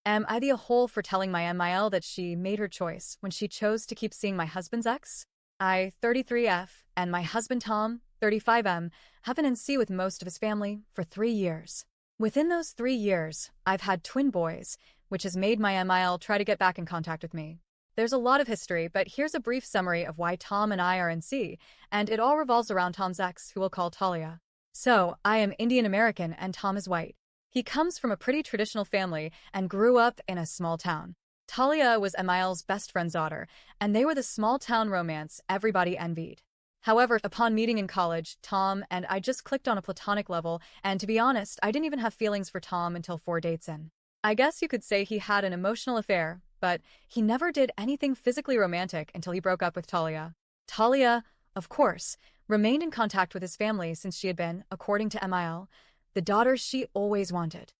Am I the a-hole for telling my MIL that she made her choice when she chose to keep seeing my husband's ex? I, 33F, and my husband Tom, 35M, have been in C with most of his family for 3 years. Within those 3 years, I've had twin boys, which has made my MIL try to get back in contact with me. There's a lot of history, but here's a brief summary of why Tom and I are in C, and it all revolves around Tom's ex, who we'll call Talia. So, I am Indian American and Tom is white. He comes from a pretty traditional family and grew up in a small town. Talia was Emil's best friend's daughter, and they were the small-town romance everybody envied. However, upon meeting in college, Tom and I just clicked on a platonic level, and to be honest, I didn't even have feelings for Tom until 4 dates in. I guess you could say he had an emotional affair, but he never did anything physically romantic until he broke up with Talia. Talia, of course, remained in contact with his family since she had been, according to Emil, the daughter she always wanted.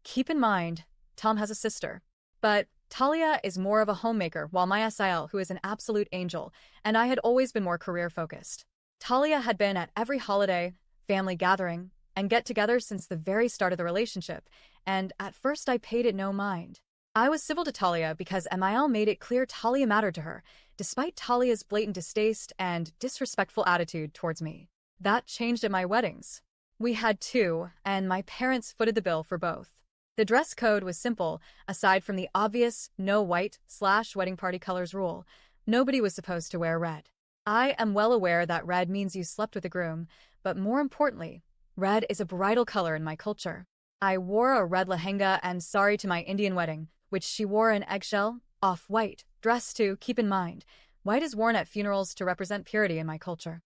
Keep in mind, Tom has a sister. But Talia is more of a homemaker, while my SIL, who is an absolute angel, and I had always been more career-focused. Talia had been at every holiday, family gathering, and get-together since the very start of the relationship, and at first I paid it no mind. I was civil to Talia because Emil made it clear Talia mattered to her, despite Talia's blatant distaste and disrespectful attitude towards me. That changed at my weddings. We had two, and my parents footed the bill for both. The dress code was simple, aside from the obvious no white/wedding party colors rule. Nobody was supposed to wear red. I am well aware that red means you slept with a groom, but more importantly, red is a bridal color in my culture. I wore a red lehenga and sari to my Indian wedding, which she wore an eggshell, off-white, dress to, keep in mind, white is worn at funerals to represent purity in my culture.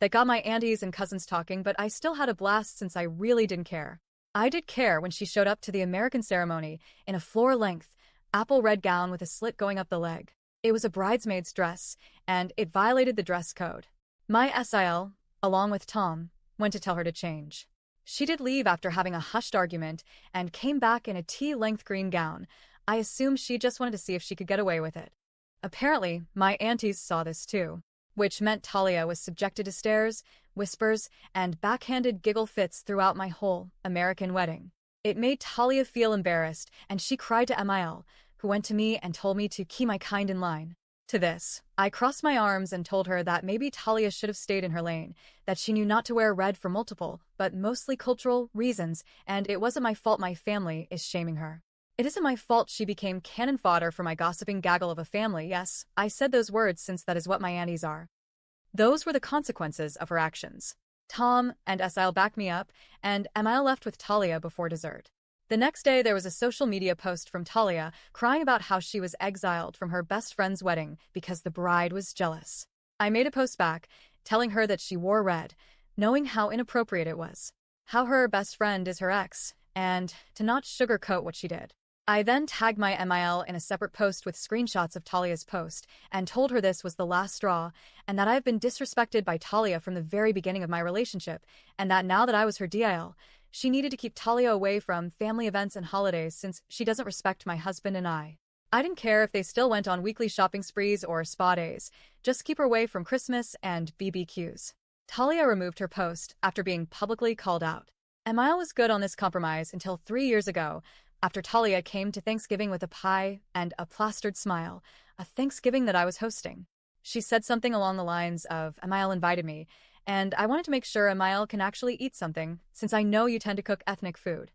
That got my aunties and cousins talking, but I still had a blast since I really didn't care. I did care when she showed up to the American ceremony in a floor-length, apple red gown with a slit going up the leg. It was a bridesmaid's dress, and it violated the dress code. My SIL, along with Tom, went to tell her to change. She did leave after having a hushed argument and came back in a tea-length green gown. I assumed she just wanted to see if she could get away with it. Apparently, my aunties saw this too, which meant Talia was subjected to stares, whispers, and backhanded giggle fits throughout my whole American wedding. It made Talia feel embarrassed, and she cried to Emil, who went to me and told me to keep my kind in line. To this, I crossed my arms and told her that maybe Talia should have stayed in her lane, that she knew not to wear red for multiple, but mostly cultural, reasons, and it wasn't my fault my family is shaming her. It isn't my fault she became cannon fodder for my gossiping gaggle of a family. Yes, I said those words since that is what my aunties are. Those were the consequences of her actions. Tom and SIL backed me up, and Emil left with Talia before dessert. The next day there was a social media post from Talia crying about how she was exiled from her best friend's wedding because the bride was jealous. I made a post back, telling her that she wore red, knowing how inappropriate it was, how her best friend is her ex, and to not sugarcoat what she did. I then tagged my MIL in a separate post with screenshots of Talia's post and told her this was the last straw and that I have been disrespected by Talia from the very beginning of my relationship, and that now that I was her DIL, she needed to keep Talia away from family events and holidays since she doesn't respect my husband and I. I didn't care if they still went on weekly shopping sprees or spa days, just keep her away from Christmas and BBQs. Talia removed her post after being publicly called out. Emil was good on this compromise until 3 years ago, after Talia came to Thanksgiving with a pie and a plastered smile, a Thanksgiving that I was hosting. She said something along the lines of, Emil invited me, and I wanted to make sure Emil can actually eat something, since I know you tend to cook ethnic food.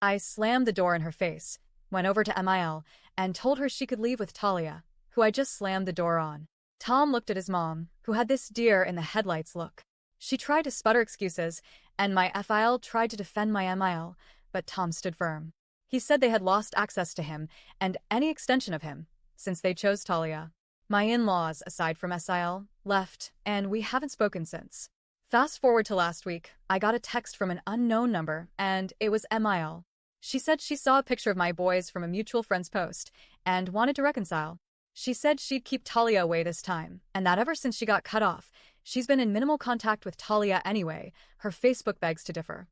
I slammed the door in her face, went over to Emil, and told her she could leave with Talia, who I just slammed the door on. Tom looked at his mom, who had this deer-in-the-headlights look. She tried to sputter excuses, and my FIL tried to defend my MIL, but Tom stood firm. He said they had lost access to him, and any extension of him, since they chose Talia. My in-laws, aside from SIL, left, and we haven't spoken since. Fast forward to last week, I got a text from an unknown number, and it was MIL. She said she saw a picture of my boys from a mutual friend's post, and wanted to reconcile. She said she'd keep Talia away this time, and that ever since she got cut off, she's been in minimal contact with Talia anyway. Her Facebook begs to differ.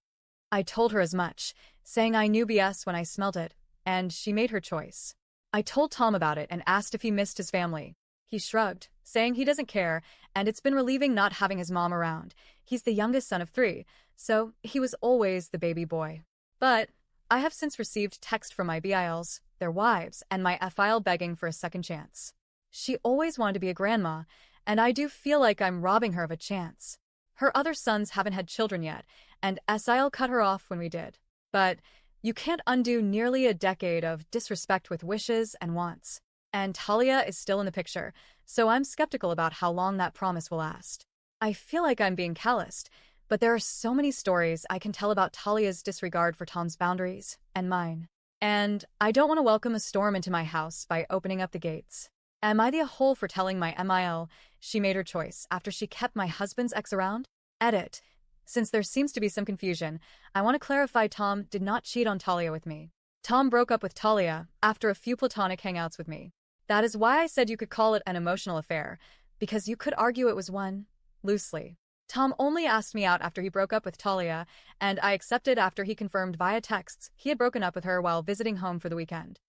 I told her as much, saying I knew BS when I smelled it, and she made her choice. I told Tom about it and asked if he missed his family. He shrugged, saying he doesn't care, and it's been relieving not having his mom around. He's the youngest son of 3, so he was always the baby boy. But I have since received text from my BILs, their wives, and my FIL begging for a second chance. She always wanted to be a grandma, and I do feel like I'm robbing her of a chance. Her other sons haven't had children yet, and SIL cut her off when we did. But you can't undo nearly a decade of disrespect with wishes and wants. And Talia is still in the picture, so I'm skeptical about how long that promise will last. I feel like I'm being calloused, but there are so many stories I can tell about Talia's disregard for Tom's boundaries, and mine. And I don't want to welcome a storm into my house by opening up the gates. Am I the a-hole for telling my MIL she made her choice after she kept my husband's ex around? Edit. Since there seems to be some confusion, I want to clarify Tom did not cheat on Talia with me. Tom broke up with Talia after a few platonic hangouts with me. That is why I said you could call it an emotional affair, because you could argue it was one, loosely. Tom only asked me out after he broke up with Talia, and I accepted after he confirmed via texts he had broken up with her while visiting home for the weekend.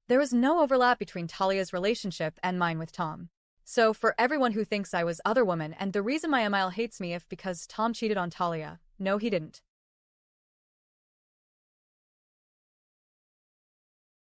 There was no overlap between Talia's relationship and mine with Tom. So for everyone who thinks I was other woman and the reason my MIL hates me if because Tom cheated on Talia, no he didn't.